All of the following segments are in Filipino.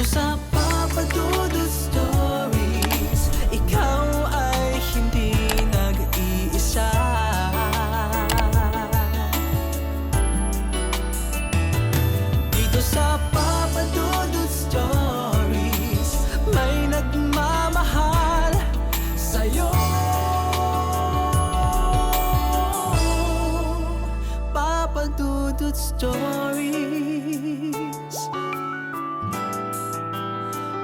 sa Papa Dudut Stories, ikaw ay hindi nag-iisa. Dito sa Papa Dudut Stories, may nagmamahal sa'yo. Papa Dudut Stories,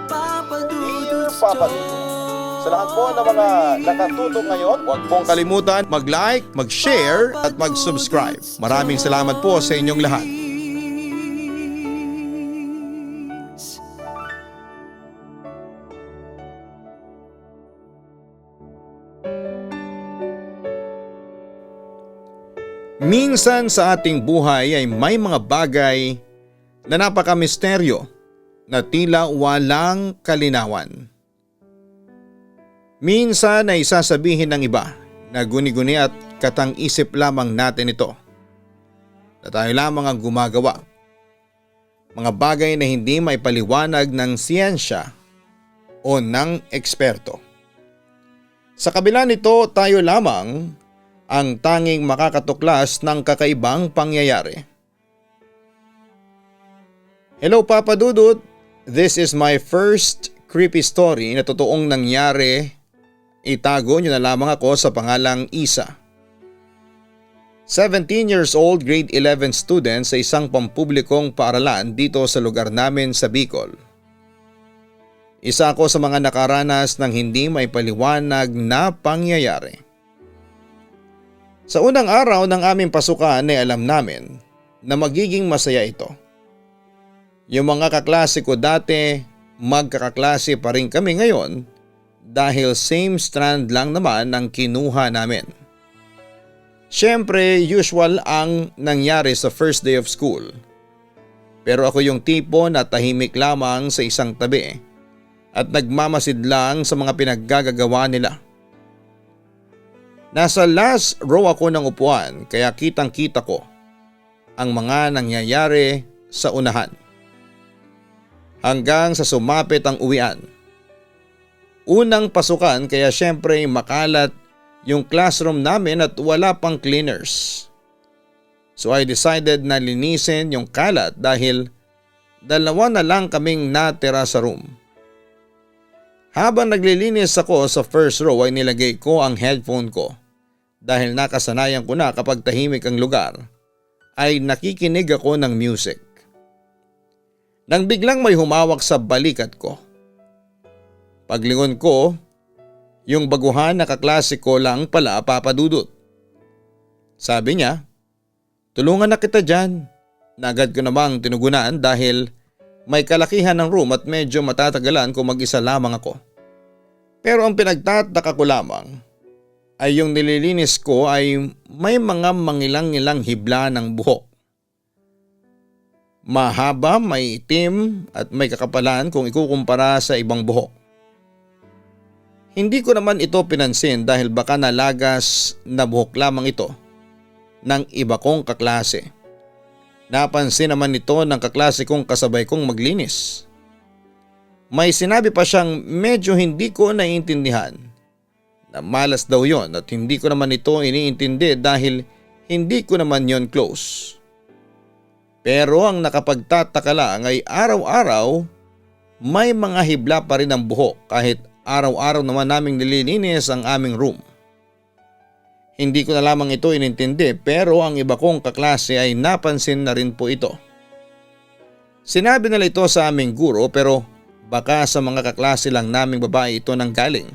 Papa Dudut Papa Dudut. Sa lahat po ng mga nakatutok ngayon, huwag pong kalimutan mag-like, mag-share at mag-subscribe. Maraming salamat po sa inyong lahat. Minsan sa ating buhay ay may mga bagay na napaka-misteryo na tila walang kalinawan. Minsan ay sasabihin ng iba na guni-guni at katang-isip lamang natin ito. Na tayo lamang ang gumagawa. Mga bagay na hindi maipaliwanag ng siyensya o ng eksperto. Sa kabila nito, tayo lamang ang tanging makakatuklas ng kakaibang pangyayari. Hello Papa Dudut, this is my first creepy story na totoong nangyari. Itago niyo na lamang ako sa pangalang Isa. 17 years old, grade 11 student sa isang pampublikong paaralan dito sa lugar namin sa Bicol. Isa ako sa mga nakaranas ng hindi maipaliwanag na pangyayari. Sa unang araw ng aming pasukan ay alam namin na magiging masaya ito. Yung mga kaklase ko dati, magkakaklase pa rin kami ngayon dahil same strand lang naman ang kinuha namin. Siyempre, usual ang nangyari sa first day of school. Pero ako yung tipo na tahimik lamang sa isang tabi at nagmamasid lang sa mga pinaggagawa nila. Nasa last row ako ng upuan kaya kitang-kita ko ang mga nangyayari sa unahan. Hanggang sa sumapit ang uwian. Unang pasukan kaya syempre makalat yung classroom namin at wala pang cleaners. So I decided na linisin yung kalat dahil dalawa na lang kaming natira sa room. Habang naglilinis ako sa first row ay nilagay ko ang headphone ko dahil nakasanayan ko na kapag tahimik ang lugar ay nakikinig ako ng music. Nang biglang may humawak sa balikat ko. Paglingon ko, yung baguhan na kaklase ko lang pala Papa Dudut. Sabi niya, tulungan na kita dyan. Nagad ko namang tinugunan dahil may kalakihan ng room at medyo matatagalan kung mag-isa lamang ako. Pero ang pinagtataka ko lamang ay yung nililinis ko ay may mga mangilang-ilang hibla ng buhok. Mahaba, may itim at may kakapalan kung ikukumpara sa ibang buhok. Hindi ko naman ito pinansin dahil baka nalagas na buhok lamang ito ng iba kong kaklase. Napansin naman ito ng kaklase kong kasabay kong maglinis. May sinabi pa siyang medyo hindi ko naiintindihan na malas daw yon at hindi ko naman ito iniintindi dahil hindi ko naman yon close. Pero ang nakapagtataka lang ay araw-araw may mga hibla pa rin ang buhok kahit araw-araw naman naming nililinis ang aming room. Hindi ko na lamang ito inintindi pero ang iba kong kaklase ay napansin na rin po ito. Sinabi nila ito sa aming guro pero baka sa mga kaklase lang naming babae ito nang galing.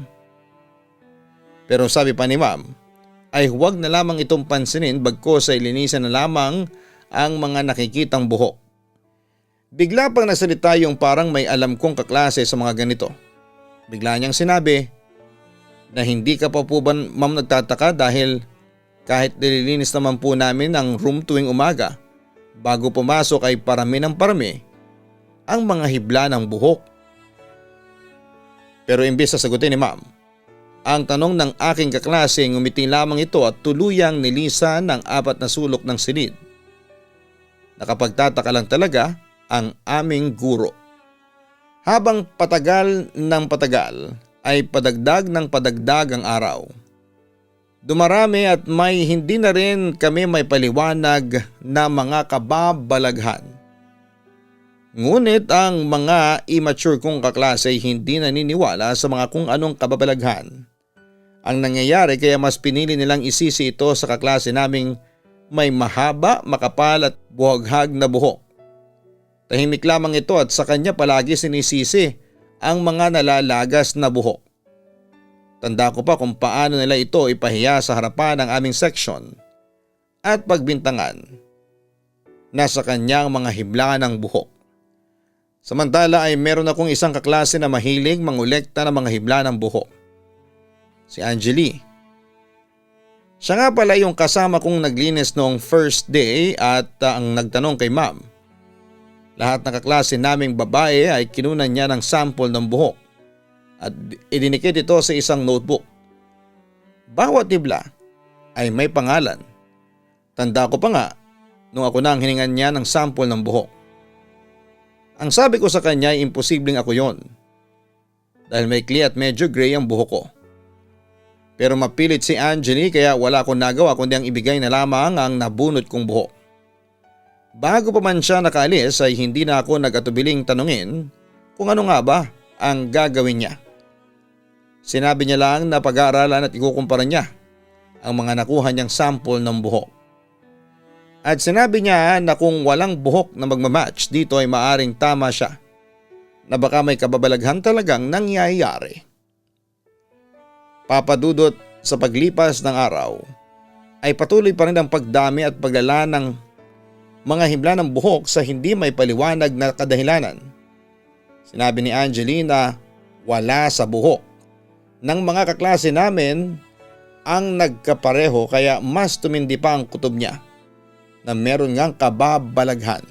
Pero sabi pa ni ma'am ay huwag na lamang itong pansinin bagkus ay linisan na lamang ang mga nakikitang buhok. Bigla pang nasalita yung parang may alam kong kaklase sa mga ganito. Bigla niyang sinabi na hindi ka pa po ba ma'am nagtataka dahil kahit nililinis naman po namin ang room tuwing umaga, bago pumasok ay parami ng parami ang mga hibla ng buhok. Pero imbes na sagutin ni ma'am, ang tanong ng aking kaklase ngumiti lamang ito at tuluyang nilisan ng 4 na sulok ng silid. Nakapagtataka lang talaga ang aming guro. Habang patagal ng patagal ay padagdag ng padagdag ang araw. Dumarami at may hindi na rin kami may paliwanag na mga kababalaghan. Ngunit ang mga immature kong kaklase ay hindi naniniwala sa mga kung anong kababalaghan. Ang nangyayari kaya mas pinili nilang isisi ito sa kaklase naming may mahaba, makapal at buhaghag na buhok. Tahimik lamang ito at sa kanya palagi sinisisi ang mga nalalagas na buhok. Tanda ko pa kung paano nila ito ipahiya sa harapan ng aming section at pagbintangan. Nasa kanyang mga hibla ng buhok. Samantala ay meron akong isang kaklase na mahilig mangolekta ng mga hibla ng buhok. Si Angeli. Siya nga pala yung kasama kong naglinis noong first day at ang nagtanong kay ma'am. Lahat ng kaklase naming babae ay kinunan niya ng sample ng buhok at idinikit ito sa isang notebook. Bawat hibla ay may pangalan. Tanda ko pa nga nung ako na ang hiningan niya ng sample ng buhok. Ang sabi ko sa kanya ay imposibleng ako yon dahil maikli at medyo gray ang buhok ko. Pero mapilit si Angeli kaya wala akong nagawa kundi ang ibigay na lamang ang nabunot kong buhok. Bago pa man siya nakaalis ay hindi na ako nag-atubiling tanungin kung ano nga ba ang gagawin niya. Sinabi niya lang na pag-aaralan at ikukumpara niya ang mga nakuha niyang sample ng buhok. At sinabi niya na kung walang buhok na magmamatch dito ay maaring tama siya na baka may kababalaghan talagang nangyayari. Papadudot sa paglipas ng araw ay patuloy pa rin ang pagdami at paglala ng mga himla ng buhok sa hindi may paliwanag na kadahilanan. Sinabi ni Angeli na wala sa buhok ng mga kaklase namin ang nagkapareho kaya mas tumindi pa ang kutob niya na meron ngang kababalaghan.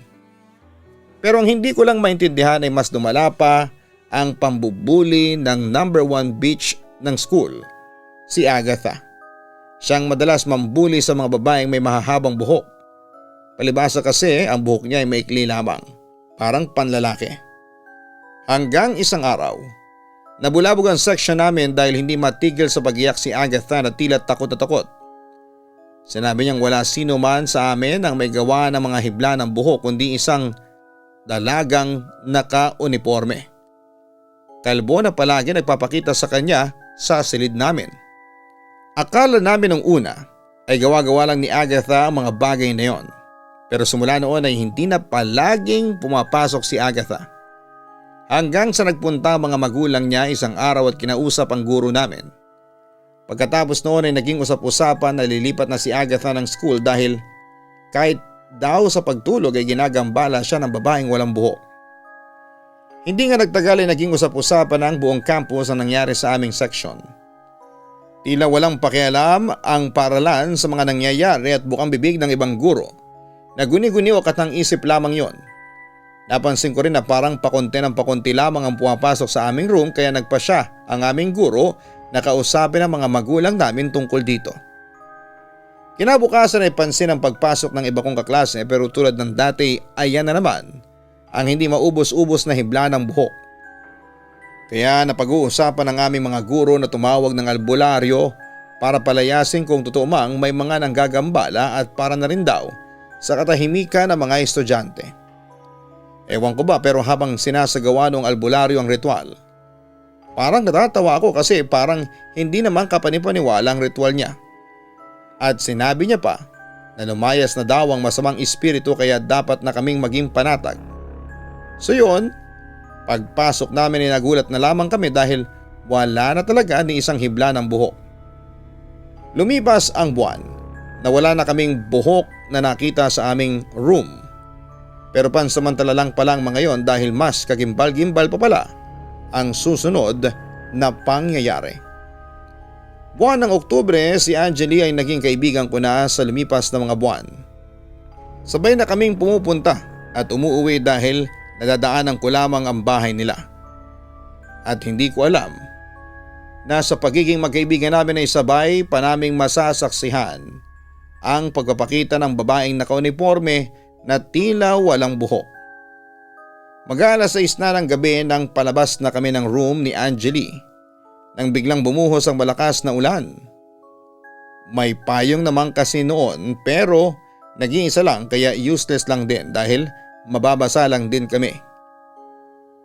Pero ang hindi ko lang maintindihan ay mas dumala pa ang pambubuli ng number 1 bitch ng school, si Agatha. Siyang madalas mambuli sa mga babaeng may mahahabang buhok. Palibasa kasi ang buhok niya ay maikli lamang, parang panlalaki. Hanggang isang araw, nabulabog ang section namin dahil hindi matigil sa pag-iyak si Agatha na tila takot na takot. Sinabi niyang wala sino man sa amin ang may gawa ng mga hibla ng buhok kundi isang dalagang naka-uniforme. Kalbo na palagi nagpapakita sa kanya sa silid namin. Akala namin nung una ay gawa-gawa lang ni Agatha ang mga bagay na yon. Pero simula noon ay hindi na palaging pumapasok si Agatha. Hanggang sa nagpunta ang mga magulang niya isang araw at kinausap ang guro namin. Pagkatapos noon ay naging usap-usapan na lilipat na si Agatha ng school dahil kahit daw sa pagtulog ay ginagambala siya ng babaeng walang buhok. Hindi nga nagtagal ay naging usap-usapan na ang buong campus ang nangyari sa aming section. Tila walang pakialam ang paralan sa mga nangyayari at bukang bibig ng ibang guro. Naguni-guni o katang isip lamang yon. Napansin ko rin na parang pakonti ng pakonti lamang ang pumapasok sa aming room kaya nagpa siya ang aming guro na kausapin ang mga magulang namin tungkol dito. Kinabukasan ay pansin ang pagpasok ng iba kong kaklase pero tulad ng dati ay yan na naman ang hindi maubos-ubos na hibla ng buhok. Kaya napag-uusapan ng aming mga guro na tumawag ng albularyo para palayasin kung totoo mang may mga nanggagambala at para na rin daw sa katahimikan ng mga estudyante. Ewan ko ba pero habang sinasagawa ng albularyo ang ritual, parang natatawa ako kasi parang hindi naman kapanipaniwala ang ritual niya. At sinabi niya pa na lumayas na daw ang masamang espiritu kaya dapat na kaming maging panatag. So yun, pagpasok namin ay nagulat na lamang kami dahil wala na talaga ni isang hibla ng buhok. Lumipas ang buwan na wala na kaming buhok na nakita sa aming room. Pero pansamantala lang palang mga yon dahil mas kagimbal-gimbal pa pala ang susunod na pangyayari. Buwan ng Oktubre, si Angeli ay naging kaibigan ko na sa lumipas na mga buwan. Sabay na kaming pumupunta at umuuwi dahil nadadaanan ko lamang ang bahay nila. At hindi ko alam na sa pagiging magkaibigan namin ay sabay pa naming masasaksihan ang pagpapakita ng babaeng naka-uniforme na tila walang buhok. Mag-aalas 6 na ng gabi nang palabas na kami ng room ni Angeli nang biglang bumuhos ang malakas na ulan. May payong naman kasi noon pero nag-iisa lang kaya useless lang din dahil mababasa lang din kami.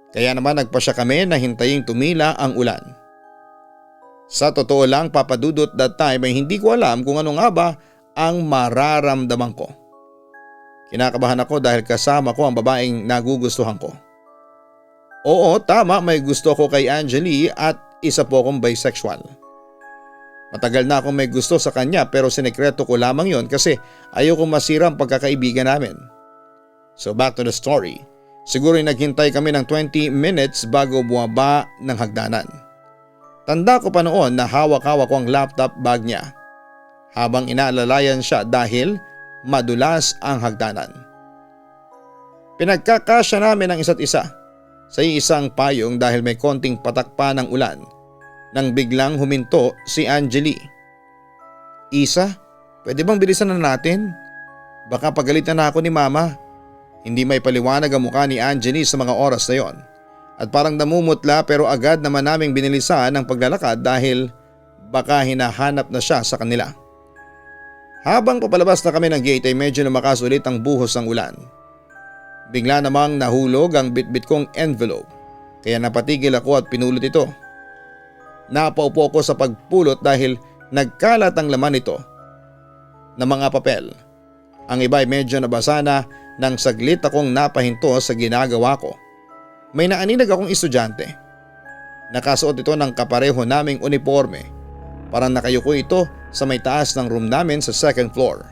Kaya naman nagpasya kami na hintayin tumila ang ulan. Sa totoo lang papadudot that time ay hindi ko alam kung ano nga ba ang mararamdaman ko. Kinakabahan ako dahil kasama ko ang babaeng nagugustuhan ko. Oo, tama, may gusto ko kay Angeli at isa po akong bisexual. Matagal na akong may gusto sa kanya pero sinekreto ko lamang yon kasi ayoko masira ang pagkakaibigan namin. So back to the story. Siguro naghintay kami ng 20 minutes bago bumaba ng hagdanan. Tanda ko pa noon na hawak-hawak ko ang laptop bag niya habang inaalalayan siya dahil madulas ang hagdanan. Pinagkakasya namin ang isa't isa sa isang payong dahil may konting patak pa ng ulan nang biglang huminto si Angeli. Isa, pwede bang bilisan na natin? Baka pagalitan na ako ni mama. Hindi may paliwanag ang mukha ni Angeli sa mga oras na yon at parang namumutla pero agad naman naming binilisan ang paglalakad dahil baka hinahanap na siya sa kanila. Habang papalabas na kami ng gate ay medyo lumakas ulit ang buhos ng ulan. Bigla namang nahulog ang bitbit kong envelope kaya napatigil ako at pinulot ito. Napaupo ako sa pagpulot dahil nagkalat ang laman nito na mga papel. Ang iba ay medyo nabasa na nang saglit akong napahinto sa ginagawa ko. May naaninag akong estudyante. Nakasuot ito ng kapareho naming uniforme. Parang nakayuko ito sa may taas ng room namin sa second floor.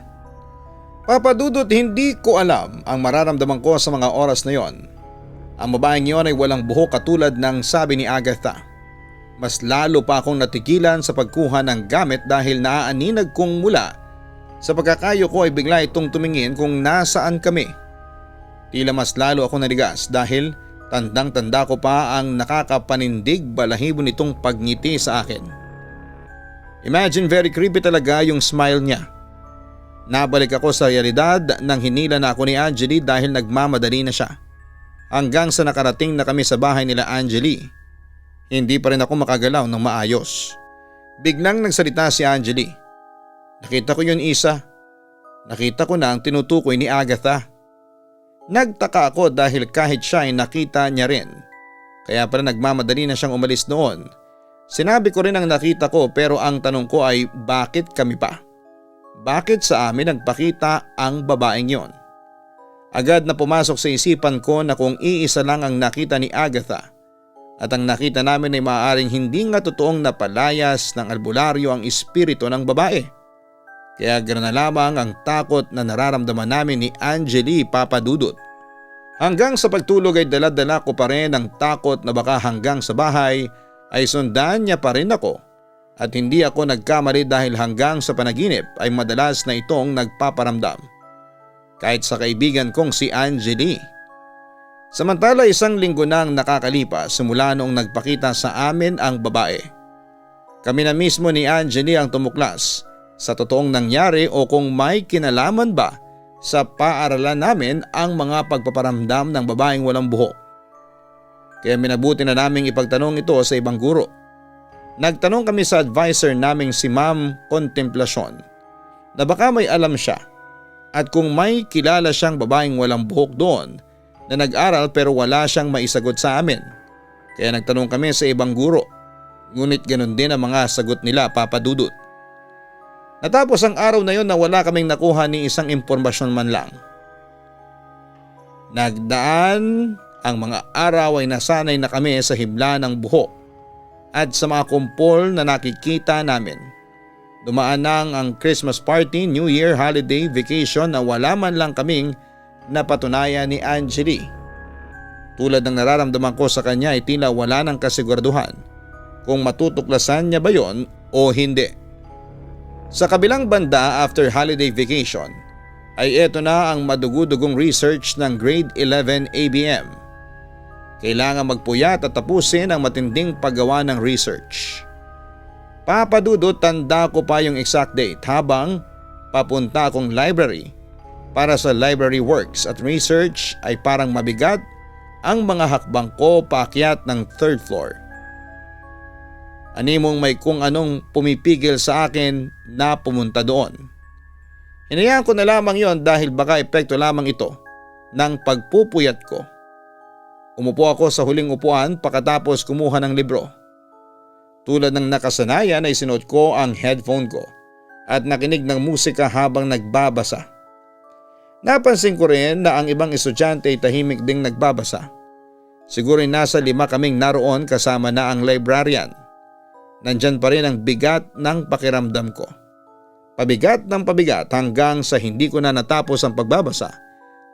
Papadudot, hindi ko alam ang mararamdaman ko sa mga oras na yon. Ang babaeng yon ay walang buhok katulad ng sabi ni Agatha. Mas lalo pa akong natigilan sa pagkuha ng gamit dahil naaaninag kong mula sa pagkakayo ko ay bigla itong tumingin kung nasaan kami. Tila mas lalo ako naligas dahil tandang-tanda ko pa ang nakakapanindig balahibo nitong pagngiti sa akin. Imagine, very creepy talaga yung smile niya. Nabalik ako sa realidad nang hinila na ako ni Angeli dahil nagmamadali na siya. Hanggang sa nakarating na kami sa bahay nila Angeli, hindi pa rin ako makagalaw ng maayos. Biglang nagsalita si Angeli. Nakita ko yun, Isa. Nakita ko na ang tinutukoy ni Agatha. Nagtaka ako dahil kahit siya ay nakita niya rin. Kaya pala nagmamadali na siyang umalis noon. Sinabi ko rin ang nakita ko pero ang tanong ko ay bakit kami pa? Bakit sa amin nagpakita ang babaeng yon? Agad na pumasok sa isipan ko na kung iisa lang ang nakita ni Agatha at ang nakita namin ay maaaring hindi nga totoong napalayas ng albularyo ang espiritu ng babae. Kaya ganoon na lamang ang takot na nararamdaman namin ni Angeli, papadudot. Hanggang sa pagtulog ay dala-dala ko pa rin ang takot na baka hanggang sa bahay ay sundan niya pa rin ako at hindi ako nagkamali dahil hanggang sa panaginip ay madalas na itong nagpaparamdam. Kahit sa kaibigan kong si Angeli. Samantala, 1 linggo nang nakakalipas simula noong nagpakita sa amin ang babae. Kami na mismo ni Angeli ang tumuklas sa totoong nangyari o kung may kinalaman ba sa paaralan namin ang mga pagpaparamdam ng babaeng walang buhok. Kaya minabuti na naming ipagtanong ito sa ibang guro. Nagtanong kami sa advisor naming si Ma'am Contemplacion na baka may alam siya at kung may kilala siyang babaeng walang buhok doon na nag-aral pero wala siyang maisagot sa amin. Kaya nagtanong kami sa ibang guro. Ngunit ganun din ang mga sagot nila, papadudot. Natapos ang araw na yon na wala kaming nakuha ni isang impormasyon man lang. Nagdaan ang mga araw ay nasanay na kami sa himla ng buhok at sa mga kumpol na nakikita namin. Dumaan nang ang Christmas party, New Year, holiday, vacation na wala man lang kaming napatunayan ni Angeli. Tulad ng nararamdaman ko sa kanya ay tila wala ng kasiguraduhan kung matutuklasan niya ba yon o hindi. Sa kabilang banda, after holiday vacation ay eto na ang madugudugong research ng grade 11 ABM. Kailangan magpuyat at tapusin ang matinding paggawa ng research. Papadudot, tanda ko pa yung exact date habang papunta akong library para sa library works at research ay parang mabigat ang mga hakbang ko paakyat ng third floor. Animong may kung anong pumipigil sa akin na pumunta doon. Hinayaan ko na lamang yon dahil baka epekto lamang ito ng pagpupuyat ko. Umupo ako sa huling upuan pagkatapos kumuha ng libro. Tulad ng nakasanayan ay sinuot ko ang headphone ko at nakinig ng musika habang nagbabasa. Napansin ko rin na ang ibang estudyante ay tahimik ding nagbabasa. Siguro nasa 5 kaming naroon kasama na ang librarian. Nandyan pa rin ang bigat ng pakiramdam ko. Pabigat ng pabigat hanggang sa hindi ko na natapos ang pagbabasa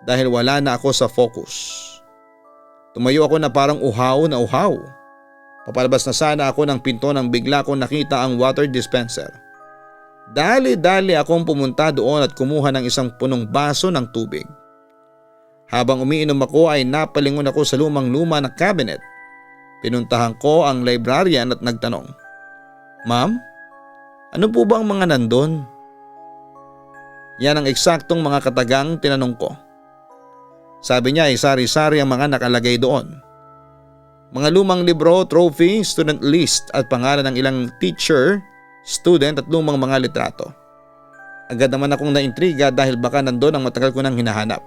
dahil wala na ako sa focus. Tumayo ako na parang uhaw na uhaw. Papalabas na sana ako ng pinto nang bigla kong nakita ang water dispenser. Dali-dali akong pumunta doon at kumuha ng isang punong baso ng tubig. Habang umiinom ako ay napalingon ako sa lumang-luma na cabinet. Pinuntahan ko ang librarian at nagtanong, "Ma'am, ano po ba ang mga nandun?" Yan ang eksaktong mga katagang tinanong ko. Sabi niya ay sari-sari ang mga nakalagay doon. Mga lumang libro, trophy, student list at pangalan ng ilang teacher, student at lumang mga litrato. Agad naman akong naintriga dahil baka nandun ang matagal ko nang hinahanap.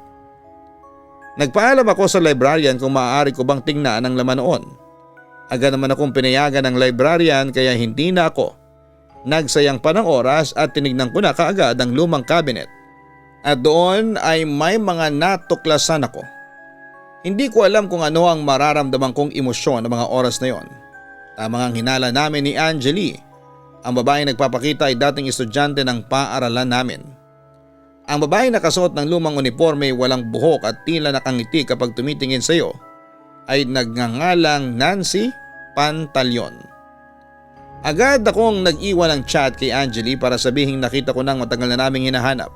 Nagpaalam ako sa librarian kung maaari ko bang tingnan ang laman noon. Agad naman akong pinayagan ng librarian kaya hindi na ako nagsayang pa ng oras at tinignan ko na kaagad ang lumang cabinet. At doon ay may mga natuklasan ako. Hindi ko alam kung ano ang mararamdaman kong emosyon ng mga oras na yon. Tamang ang hinala namin ni Angeli. Ang babaeng nagpapakita ay dating estudyante ng paaralan namin. Ang babaeng nakasuot ng lumang uniforme, walang buhok at tila nakangiti kapag tumitingin sa iyo ay nagngangalang Nancy Pantaleon. Agad akong nag-iwan ng chat kay Angeli para sabihing nakita ko nang matagal na naming hinahanap.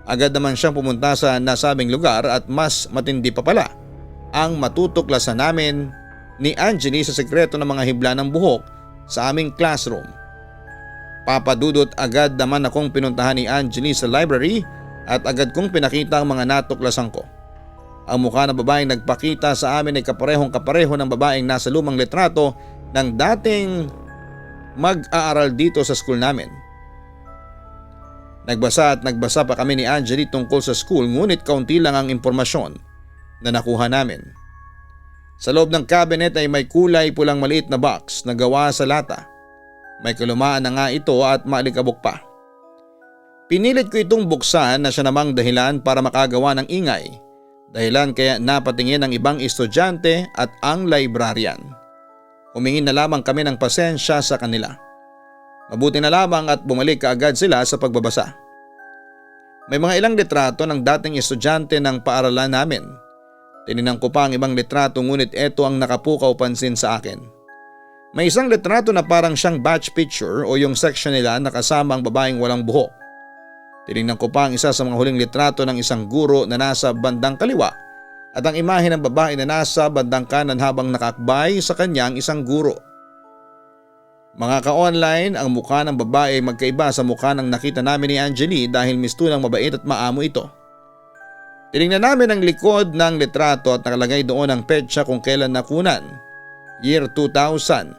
Agad naman siyang pumunta sa nasabing lugar at mas matindi pa pala ang matutuklasan namin ni Angeli sa sekreto ng mga hibla ng buhok sa aming classroom. Papadudot agad naman akong pinuntahan ni Angeli sa library at agad kong pinakita ang mga natuklasan ko. Ang mukha ng babaeng nagpakita sa amin ay kaparehong-kapareho ng babaeng nasa lumang litrato ng dating mag-aaral dito sa school namin. Nagbasa at nagbasa pa kami ni Angeli tungkol sa school ngunit kaunti lang ang impormasyon na nakuha namin. Sa loob ng cabinet ay may kulay pulang maliit na box na gawa sa lata. May kalumaan na nga ito at maalikabok pa. Pinilit ko itong buksan na siya namang dahilan para makagawa ng ingay. Dahilan kaya napatingin ang ibang estudyante at ang librarian. Humingi na lamang kami ng pasensya sa kanila. Mabuti na lamang at bumalik kaagad sila sa pagbabasa. May mga ilang litrato ng dating estudyante ng paaralan namin. Tinignan ko pa ang ibang litrato ngunit ito ang nakapukaw pansin sa akin. May isang litrato na parang siyang batch picture o yung section nila na kasama ang babaeng walang buhok. Tinignan ko pa ang isa sa mga huling litrato ng isang guro na nasa bandang kaliwa at ang imahe ng babae na nasa bandang kanan habang nakakbay sa kanyang isang guro. Mga ka-online, ang mukha ng babae ay magkaiba sa mukha ng nakita namin ni Angeli dahil mistulang mabait at maamo ito. Tinignan namin ang likod ng litrato at nakalagay doon ang petsa kung kailan nakunan, year 2000.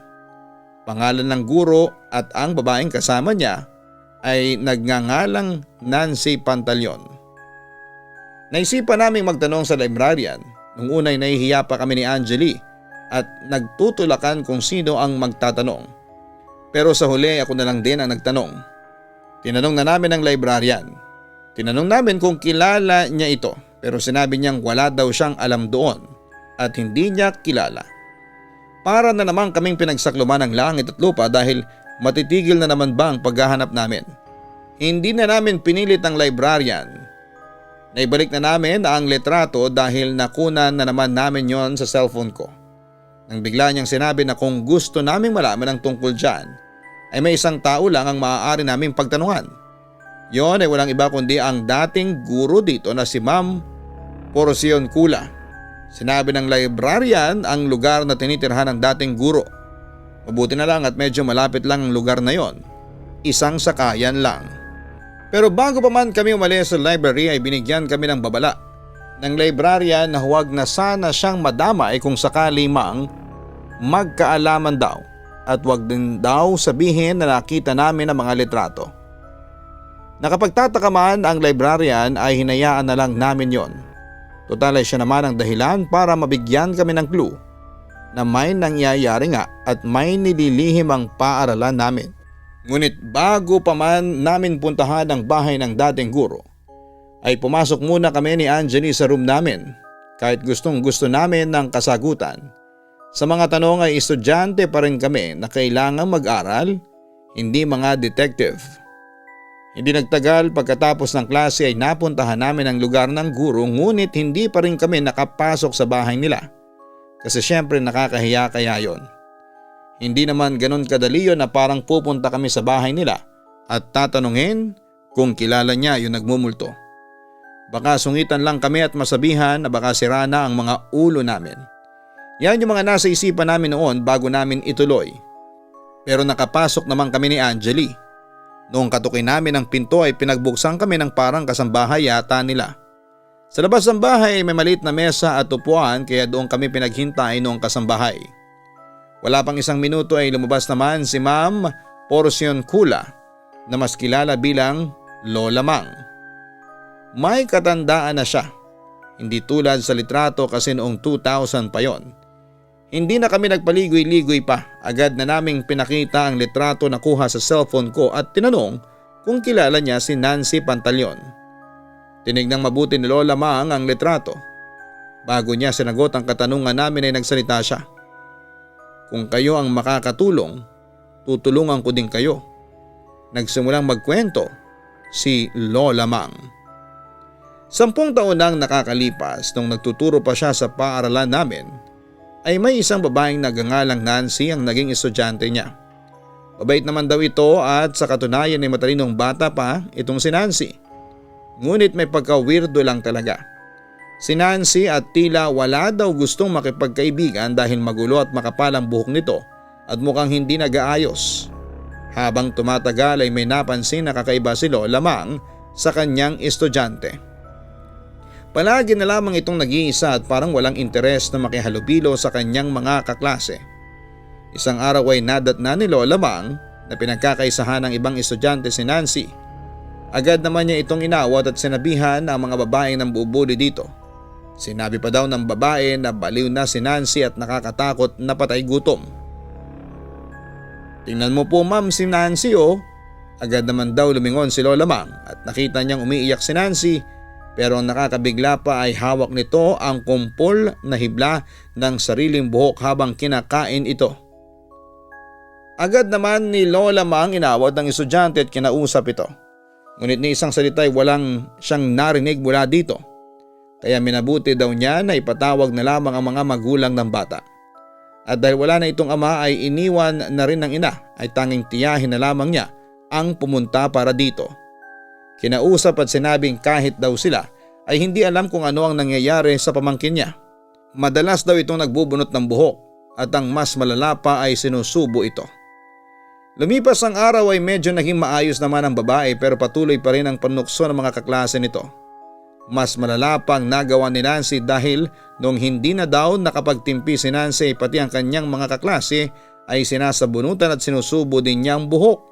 Pangalan ng guro at ang babaeng kasama niya ay nagngangalang Nancy Pantaleon. Naisipan naming magtanong sa librarian. Nung unay nahihiya pa kami ni Angeli at nagtutulakan kung sino ang magtatanong. Pero sa huli ako na lang din ang nagtanong. Tinanong na namin ang librarian. Tinanong namin kung kilala niya ito pero sinabi niyang wala daw siyang alam doon at hindi niya kilala. Para na naman kaming pinagsakluman ng langit at lupa dahil matitigil na naman ba ang paghahanap namin. Hindi na namin pinilit ang librarian. Naibalik na namin ang litrato dahil nakunan na naman namin yon sa cellphone ko. Nang bigla niyang sinabi na kung gusto naming malaman ang tungkol dyan ay may isang tao lang ang maaari naming pagtanungan. Yon ay walang iba kundi ang dating guro dito na si Ma'am Porcion Kula. Sinabi ng librarian ang lugar na tinitirhan ng dating guro. Mabuti na lang at medyo malapit lang ang lugar na yon. Isang sakayan lang. Pero bago pa man kami umalis sa library ay binigyan kami ng babala ng librarian na huwag na sana siyang madamay kung sakali mang magkaalaman daw at huwag din daw sabihin na nakita namin ang mga litrato. Nakapagtataka man ang librarian ay hinayaan na lang namin yon. Total ay siya naman ang dahilan para mabigyan kami ng clue na may nangyayari nga at may nililihim ang paaralan namin. Ngunit bago pa man namin puntahan ang bahay ng dating guro, ay pumasok muna kami ni Angeli sa room namin kahit gustong gusto namin ng kasagutan. Sa mga tanong ay estudyante pa rin kami na kailangang mag-aral, hindi mga detective. Hindi nagtagal pagkatapos ng klase ay napuntahan namin ang lugar ng guro ngunit hindi pa rin kami nakapasok sa bahay nila. Kasi syempre nakakahiya kaya yon. Hindi naman ganun kadali yun na parang pupunta kami sa bahay nila at tatanungin kung kilala niya yung nagmumulto. Baka sungitan lang kami at masabihan na baka sira na ang mga ulo namin. Yan yung mga nasa isipan namin noon bago namin ituloy. Pero nakapasok naman kami ni Angeli. Noong katukoy namin ang pinto ay pinagbuksan kami ng parang kasambahay yata nila. Sa labas ng bahay ay may maliit na mesa at upuan kaya doon kami pinaghintay noong kasambahay. Wala pang isang minuto ay lumabas naman si Ma'am Porcion Kula na mas kilala bilang Lola Mang. May katandaan na siya. Hindi tulad sa litrato kasi noong 2000 pa yon. Hindi na kami nagpaligoy-ligoy pa. Agad na naming pinakita ang litrato na kuha sa cellphone ko at tinanong kung kilala niya si Nancy Pantaleon. Tinignang mabuti ni Lola Mang ang litrato. Bago niya sinagot ang katanungan namin ay nagsalita siya. Kung kayo ang makakatulong, tutulungan ko din kayo. Nagsimulang magkwento si Lola Mang. 10 taon nang nakakalipas nung nagtuturo pa siya sa paaralan namin ay may isang babaeng nagangalang Nancy ang naging estudyante niya. Mabait naman daw ito at sa katunayan ay matalinong bata pa itong si Nancy. Ngunit may pagka-weirdo lang talaga. Si Nancy at tila wala daw gustong makipagkaibigan dahil magulo at makapal ang buhok nito at mukhang hindi nag-aayos. Habang tumatagal ay may napansin na kakaiba si Lola Mang sa kanyang estudyante. Palagi na lamang itong nag-iisa at parang walang interes na makihalubilo sa kanyang mga kaklase. Isang araw ay nadatna ni Lola Mang na pinagkakaisahan ng ibang estudyante si Nancy. Agad naman niya itong inawat at sinabihan ang mga babaeng nang bubuli dito. Sinabi pa daw ng babae na baliw na si Nancy at nakakatakot na patay gutom. Tingnan mo po ma'am si Nancy oh. Agad naman daw lumingon si Lola Mang at nakita niyang umiiyak si Nancy. Pero ang nakakabigla pa ay hawak nito ang kumpol na hibla ng sariling buhok habang kinakain ito. Agad naman ni Lola Mang inawat ng estudyante at kinausap ito. Ngunit ni isang salita ay walang siyang narinig mula dito. Kaya minabuti daw niya na ipatawag na lamang ang mga magulang ng bata. At dahil wala na itong ama ay iniwan na rin ng ina ay tanging tiyahin na lamang niya ang pumunta para dito. Kinausap at sinabing kahit daw sila ay hindi alam kung ano ang nangyayari sa pamangkin niya. Madalas daw itong nagbubunot ng buhok at ang mas malala pa ay sinusubo ito. Lumipas ang araw ay medyo naging maayos naman ang babae pero patuloy pa rin ang panukso ng mga kaklase nito. Mas malala pa ang nagawa ni Nancy dahil nung hindi na daw nakapagtimpi si Nancy pati ang kanyang mga kaklase ay sinasabunutan at sinusubo din niya ang buhok.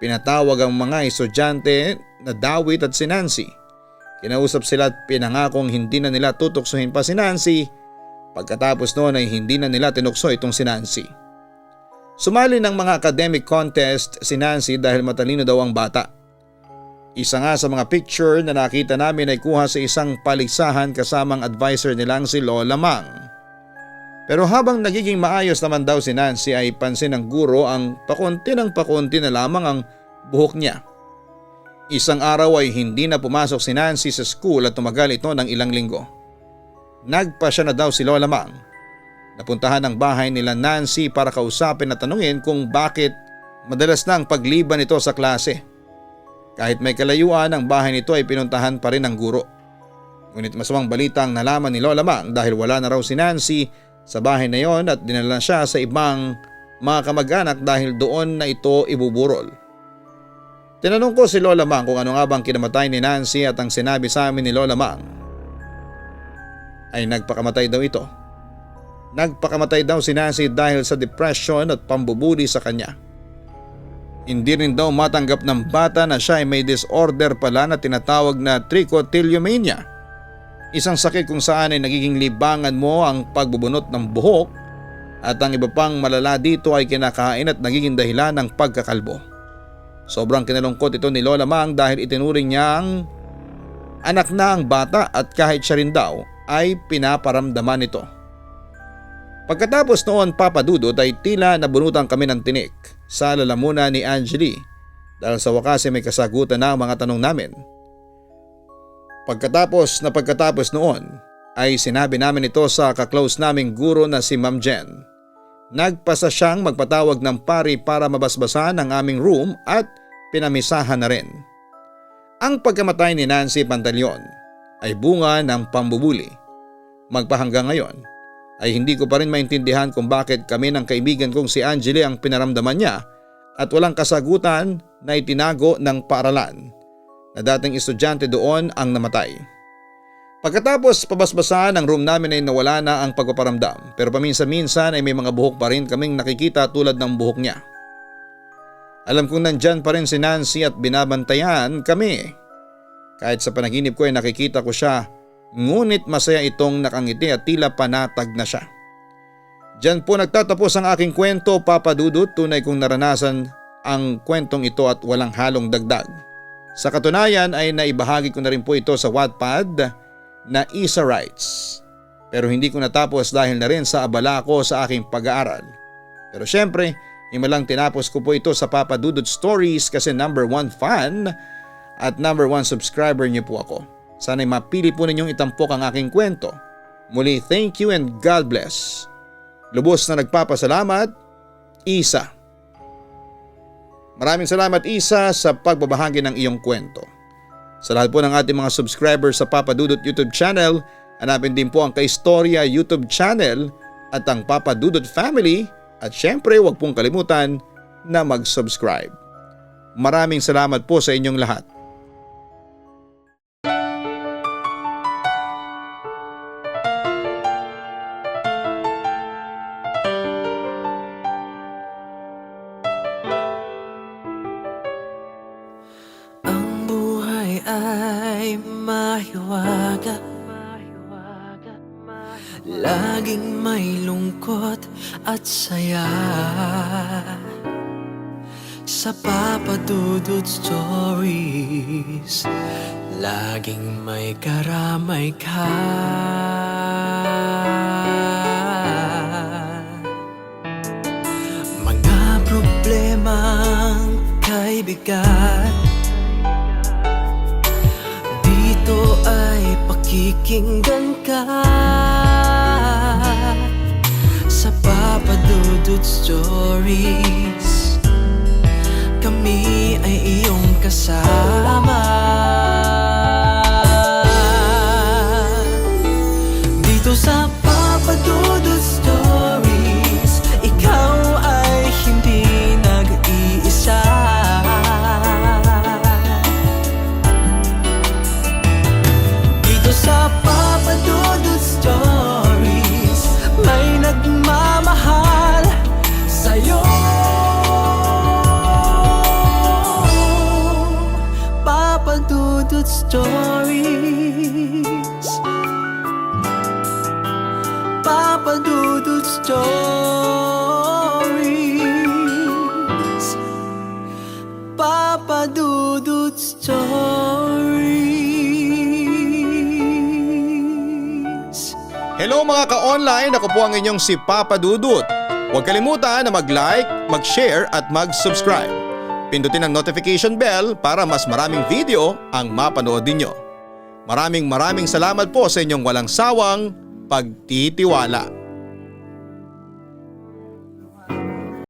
Pinatawag ang mga estudyante na Dawit at si Nancy. Kinausap sila at pinangakong hindi na nila tutuksohin pa si Nancy. Pagkatapos noon ay hindi na nila tinukso itong si Nancy. Sumali ng mga academic contest si Nancy dahil matalino daw ang bata. Isa nga sa mga picture na nakita namin ay kuha sa isang paligsahan kasamang advisor nilang si Lola Mang. Pero habang nagiging maayos naman daw si Nancy ay pansin ng guro ang pakunti na lamang ang buhok niya. Isang araw ay hindi na pumasok si Nancy sa school at tumagal ito ng ilang linggo. Nagpa siya na daw si Lola Mang. Napuntahan ang bahay nila Nancy para kausapin at tanungin kung bakit madalas na ang pagliban nito sa klase. Kahit may kalayuan ang bahay nito ay pinuntahan pa rin ng guro. Ngunit masamang balita ang nalaman ni Lola Mang dahil wala na raw si Nancy sa bahay na yon at dinala siya sa ibang mga kamag-anak dahil doon na ito ibuburol. Tinanong ko si Lola Mang kung ano nga bang kinamatay ni Nancy at ang sinabi sa amin ni Lola Mang. ay nagpakamatay daw ito. Nagpakamatay daw si Nancy dahil sa depression at pambubuli sa kanya. Hindi rin daw matanggap ng bata na siya ay may disorder pala na tinatawag na trichotillomania. Isang sakit kung saan ay nagiging libangan mo ang pagbubunot ng buhok at ang iba pang malala dito ay kinakain at nagiging dahilan ng pagkakalbo. Sobrang kinalungkot ito ni Lola Mang dahil itinuring niyang anak na ang bata at kahit siya rin daw ay pinaparamdaman ito. Pagkatapos noon, Papa Dudut, ay tila nabunutan kami ng tinik sa lalamunan ni Angeli dahil sa wakas ay may kasagutan na ang mga tanong namin. Pagkatapos noon ay sinabi namin ito sa kaklose naming guro na si Ma'am Jen. Nagpasa siyang magpatawag ng pari para mabasbasan ang aming room at pinamisahan na rin. Ang pagkamatay ni Nancy Pantaleon ay bunga ng pambubuli. Magpahanggang ngayon ay hindi ko pa rin maintindihan kung bakit kami ng kaibigan kong si Angeli ang pinaramdaman niya at walang kasagutan na itinago ng paaralan na dating estudyante doon ang namatay. Pagkatapos pabasbasan ang room namin ay nawala na ang pagpaparamdam pero paminsan-minsan ay may mga buhok pa rin kaming nakikita tulad ng buhok niya. Alam kong nandyan pa rin si Nancy at binabantayan kami. Kahit sa panaginip ko ay nakikita ko siya, ngunit masaya itong nakangiti at tila panatag na siya. Diyan po nagtatapos ang aking kwento, Papa Dudut. Tunay kong naranasan ang kwentong ito at walang halong dagdag. Sa katunayan ay naibahagi ko na rin po ito sa Wattpad na Isa Writes. Pero hindi ko natapos dahil na rin sa abala ko sa aking pag-aaral. Pero syempre, imalang tinapos ko po ito sa Papa Dudut Stories kasi #1 fan at #1 subscriber niyo po ako. Sana'y mapili po ninyong itampok ang aking kwento. Muli, thank you and God bless. Lubos na nagpapasalamat, Isa. Maraming salamat, Isa, sa pagbabahagi ng iyong kwento. Sa lahat po ng ating mga subscribers sa Papa Dudut YouTube channel, hanapin din po ang Kaistorya YouTube channel at ang Papa Dudut Family at syempre huwag pong kalimutan na mag-subscribe. Maraming salamat po sa inyong lahat. Ay mahiwaga, laging may lungkot at saya. Sa Papa Dudut Stories, laging may karamay ka. Mga problemang kaibigan, dito ay pakikinggan ka. Sa Papa Dudut Stories, kami ay iyong kasama. Dito sa Papa Dudut Stories, ikaw ay hindi nag-iisa. Sa Papa Dudut Stories, may nagmamahal sa'yo. Papa Dudut Stories, Papa Dudut Stories, Papa Dudut Stories. Hello mga ka-online, ako po ang inyong si Papa Dudut. Huwag kalimutan na mag-like, mag-share at mag-subscribe. Pindutin ang notification bell para mas maraming video ang mapanood ninyo. Maraming salamat po sa inyong walang sawang pagtitiwala.